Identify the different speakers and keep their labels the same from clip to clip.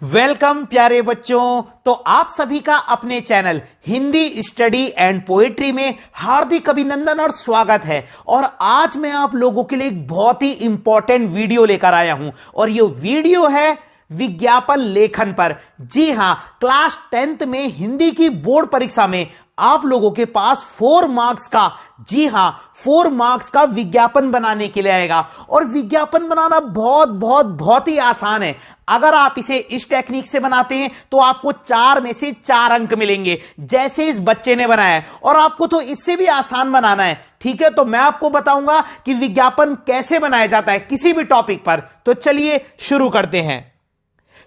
Speaker 1: Welcome प्यारे बच्चों। तो आप सभी का अपने channel Hindi study and poetry में हार्दिक अभिनंदन और स्वागत है। और आज मैं आप लोगों के लिए एक बहुत ही इंपॉर्टेंट वीडियो लेकर आया हूं और ये वीडियो है विज्ञापन लेखन पर। जी हां, क्लास 10th में हिंदी की बोर्ड परीक्षा में आप लोगों के पास 4 मार्क्स का, जी हां 4 मार्क्स का विज्ञापन बनाने के लिए आएगा। और विज्ञापन बनाना बहुत ही आसान है। अगर आप इसे इस टेक्निक से बनाते हैं तो आपको 4 में से 4 अंक मिलेंगे, जैसे इस बच्चे ने बनाया है। और आपको तो इससे भी आसान बनाना है, ठीक है। तो मैं आपको बताऊंगा कि विज्ञापन कैसे बनाया जाता है किसी भी टॉपिक पर। तो चलिए शुरू करते हैं।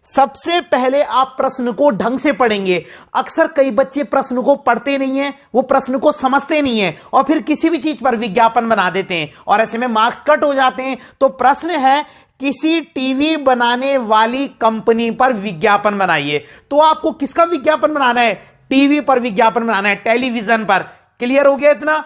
Speaker 1: सबसे पहले आप प्रश्न को ढंग से पढ़ेंगे। अक्सर कई बच्चे प्रश्न को पढ़ते नहीं हैं, वो प्रश्न को समझते नहीं हैं और फिर किसी भी चीज पर विज्ञापन बना देते हैं और ऐसे में मार्क्स कट हो जाते हैं। तो प्रश्न है, किसी टीवी बनाने वाली कंपनी पर विज्ञापन बनाइए। तो आपको किसका विज्ञापन बनाना है? टीवी पर विज्ञापन बनाना है, टेलीविजन पर। क्लियर हो गया इतना?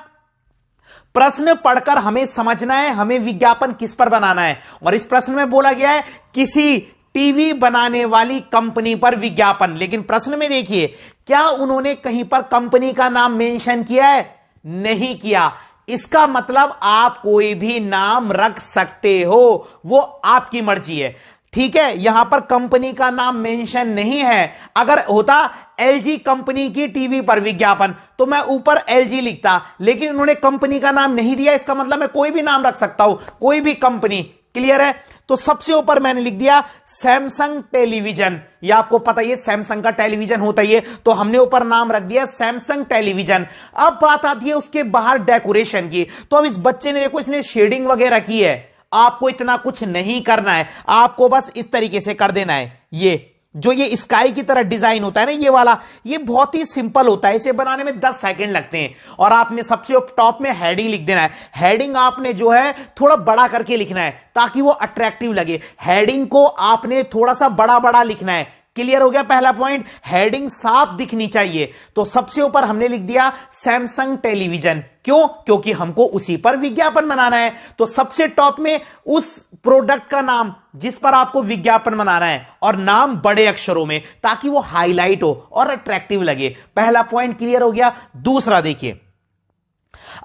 Speaker 1: प्रश्न पढ़कर हमें समझना है हमें विज्ञापन किस पर बनाना है। और इस प्रश्न में बोला गया है किसी टीवी बनाने वाली कंपनी पर विज्ञापन। लेकिन प्रश्न में देखिए, क्या उन्होंने कहीं पर कंपनी का नाम मेंशन किया है? नहीं किया। इसका मतलब आप कोई भी नाम रख सकते हो, वो आपकी मर्जी है, ठीक है। यहां पर कंपनी का नाम मेंशन नहीं है। अगर होता एलजी कंपनी की टीवी पर विज्ञापन तो मैं ऊपर एलजी लिखता, लेकिन उन्होंने कंपनी का नाम नहीं दिया। इसका मतलब मैं कोई भी नाम रख सकता हूं, कोई भी कंपनी। क्लियर है? तो सबसे ऊपर मैंने लिख दिया सैमसंग टेलीविजन। ये आपको पता ही है सैमसंग का टेलीविजन होता ही है, तो हमने ऊपर नाम रख दिया सैमसंग टेलीविजन। अब बात आती है उसके बाहर डेकोरेशन की। तो अब इस बच्चे ने देखो, इसने शेडिंग वगैरह की है। आपको इतना कुछ नहीं करना है, आपको बस इस तरीके से कर देना है। ये जो ये स्काई की तरह डिजाइन होता है ना, ये वाला, ये बहुत ही सिंपल होता है। इसे बनाने में 10 सेकंड लगते हैं। और आपने सबसे टॉप में हेडिंग लिख देना है। हेडिंग आपने जो है थोड़ा बड़ा करके लिखना है ताकि वो अट्रैक्टिव लगे। हेडिंग को आपने थोड़ा सा बड़ा बड़ा लिखना है। क्लियर हो गया? पहला पॉइंट, हेडिंग साफ दिखनी चाहिए। तो सबसे ऊपर हमने लिख दिया सैमसंग टेलीविजन। क्यों? क्योंकि हमको उसी पर विज्ञापन बनाना है। तो सबसे टॉप में उस प्रोडक्ट का नाम जिस पर आपको विज्ञापन बनाना है, और नाम बड़े अक्षरों में ताकि वो हाईलाइट हो और अट्रैक्टिव लगे। पहला पॉइंट क्लियर हो गया। दूसरा देखिए,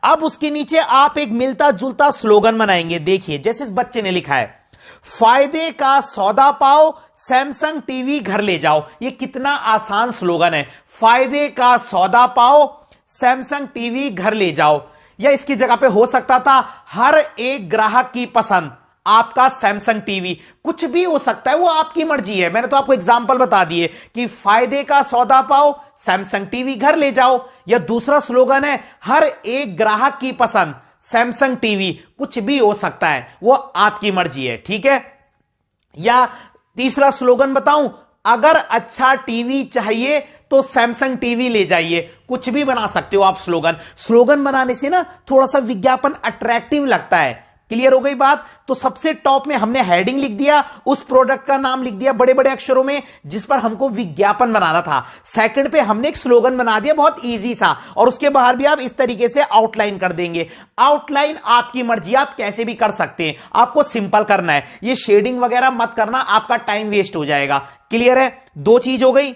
Speaker 1: अब उसके नीचे आप एक मिलता जुलता स्लोगन बनाएंगे। देखिए जैसे इस बच्चे ने लिखा है, फायदे का सौदा पाओ, सैमसंग टीवी घर ले जाओ। ये कितना आसान स्लोगन है। फायदे का सौदा पाओ, सैमसंग टीवी घर ले जाओ। या इसकी जगह पे हो सकता था हर एक ग्राहक की पसंद आपका सैमसंग टीवी। कुछ भी हो सकता है, वो आपकी मर्जी है। मैंने तो आपको एग्जांपल बता दिए कि फायदे का सौदा पाओ, सैमसंग टीवी घर ले जाओ। या दूसरा स्लोगन है हर एक ग्राहक की पसंद सैमसंग टीवी। कुछ भी हो सकता है, वो आपकी मर्जी है, ठीक है। या तीसरा स्लोगन बताऊं, अगर अच्छा टीवी चाहिए तो सैमसंग टीवी ले जाइए। कुछ भी बना सकते हो आप स्लोगन। स्लोगन बनाने से ना थोड़ा सा विज्ञापन अट्रैक्टिव लगता है। क्लियर हो गई बात? तो सबसे टॉप में हमने हेडिंग लिख दिया, उस प्रोडक्ट का नाम लिख दिया बड़े बड़े अक्षरों में जिस पर हमको विज्ञापन बनाना था। सेकंड पे हमने एक स्लोगन बना दिया, बहुत इजी सा, और उसके बाहर भी आप इस तरीके से आउटलाइन कर देंगे। आउटलाइन आपकी मर्जी, आप कैसे भी कर सकते हैं, आपको सिंपल करना है। ये शेडिंग वगैरह मत करना, आपका टाइम वेस्ट हो जाएगा। क्लियर है? 2 चीज हो गई।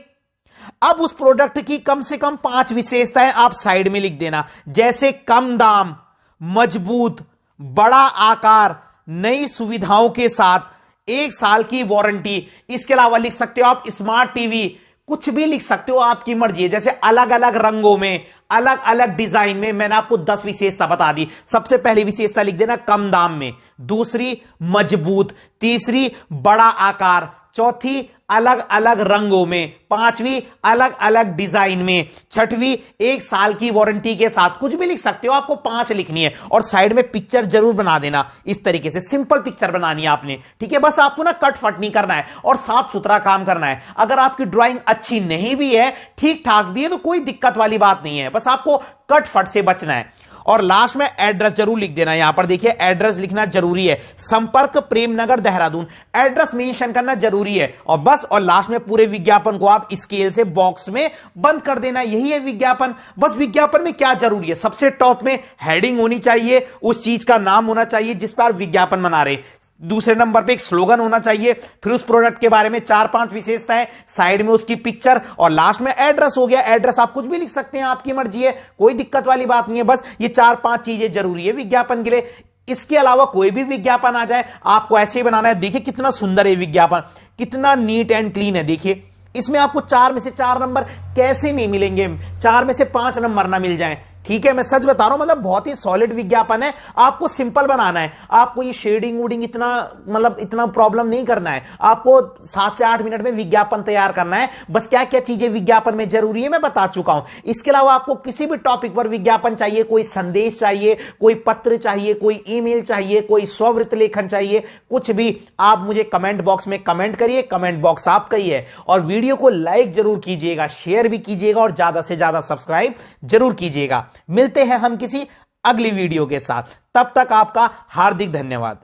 Speaker 1: अब उस प्रोडक्ट की कम से कम 5 विशेषताएं आप साइड में लिख देना, जैसे कम दाम, मजबूत, बड़ा आकार, नई सुविधाओं के साथ, 1 साल की वारंटी। इसके अलावा लिख सकते हो आप स्मार्ट टीवी। कुछ भी लिख सकते हो, आपकी मर्जी है। जैसे अलग अलग रंगों में, अलग अलग डिजाइन में। मैंने आपको 10 विशेषता बता दी। सबसे पहली विशेषता लिख देना कम दाम में, दूसरी मजबूत, तीसरी बड़ा आकार, चौथी अलग अलग रंगों में, पांचवी अलग अलग डिजाइन में, छठवीं 1 साल की वारंटी के साथ। कुछ भी लिख सकते हो, आपको 5 लिखनी है। और साइड में पिक्चर जरूर बना देना। इस तरीके से सिंपल पिक्चर बनानी है आपने, ठीक है। बस आपको ना कट फट नहीं करना है और साफ सुथरा काम करना है। अगर आपकी ड्राइंग अच्छी नहीं भी है, ठीक ठाक भी है, तो कोई दिक्कत वाली बात नहीं है। बस आपको कट फट से बचना है। और लास्ट में एड्रेस जरूर लिख देना। यहां पर देखिए एड्रेस लिखना जरूरी है। संपर्क प्रेमनगर देहरादून, एड्रेस मेंशन करना जरूरी है। और बस, और लास्ट में पूरे विज्ञापन को आप स्केल से बॉक्स में बंद कर देना। यही है विज्ञापन। बस विज्ञापन में क्या जरूरी है? सबसे टॉप में हेडिंग होनी चाहिए, उस चीज का नाम होना चाहिए जिस पर आप विज्ञापन बना रहे। दूसरे नंबर पे एक स्लोगन होना चाहिए, फिर उस प्रोडक्ट के बारे में 4-5 विशेषताएं, साइड में उसकी पिक्चर और लास्ट में एड्रेस हो गया। एड्रेस आप कुछ भी लिख सकते हैं, आपकी मर्जी है, कोई दिक्कत वाली बात नहीं है। बस ये 4-5 चीजें जरूरी है विज्ञापन के लिए। इसके अलावा कोई भी विज्ञापन आ जाए आपको ऐसे ही बनाना है। देखिए कितना सुंदर है विज्ञापन, कितना नीट एंड क्लीन है। देखिए इसमें आपको 4 में से 4 नंबर कैसे नहीं मिलेंगे, 4 में से 5 नंबर ना मिल जाएं। ठीक है, मैं सच बता रहा हूं, मतलब बहुत ही सॉलिड विज्ञापन है। आपको सिंपल बनाना है, आपको ये शेडिंग वूडिंग इतना मतलब इतना प्रॉब्लम नहीं करना है। आपको 7 से 8 मिनट में विज्ञापन तैयार करना है। बस क्या क्या चीजें विज्ञापन में जरूरी है मैं बता चुका हूं। इसके अलावा आपको किसी भी टॉपिक पर विज्ञापन चाहिए, कोई संदेश चाहिए, कोई पत्र चाहिए, कोई ईमेल चाहिए, कोई स्ववृत्त लेखन चाहिए, कुछ भी, आप मुझे कमेंट बॉक्स में कमेंट करिए। कमेंट बॉक्स आपका ही है। और वीडियो को लाइक जरूर कीजिएगा, शेयर भी कीजिएगा और ज्यादा से ज्यादा सब्सक्राइब जरूर कीजिएगा। मिलते हैं हम किसी अगली वीडियो के साथ, तब तक आपका हार्दिक धन्यवाद।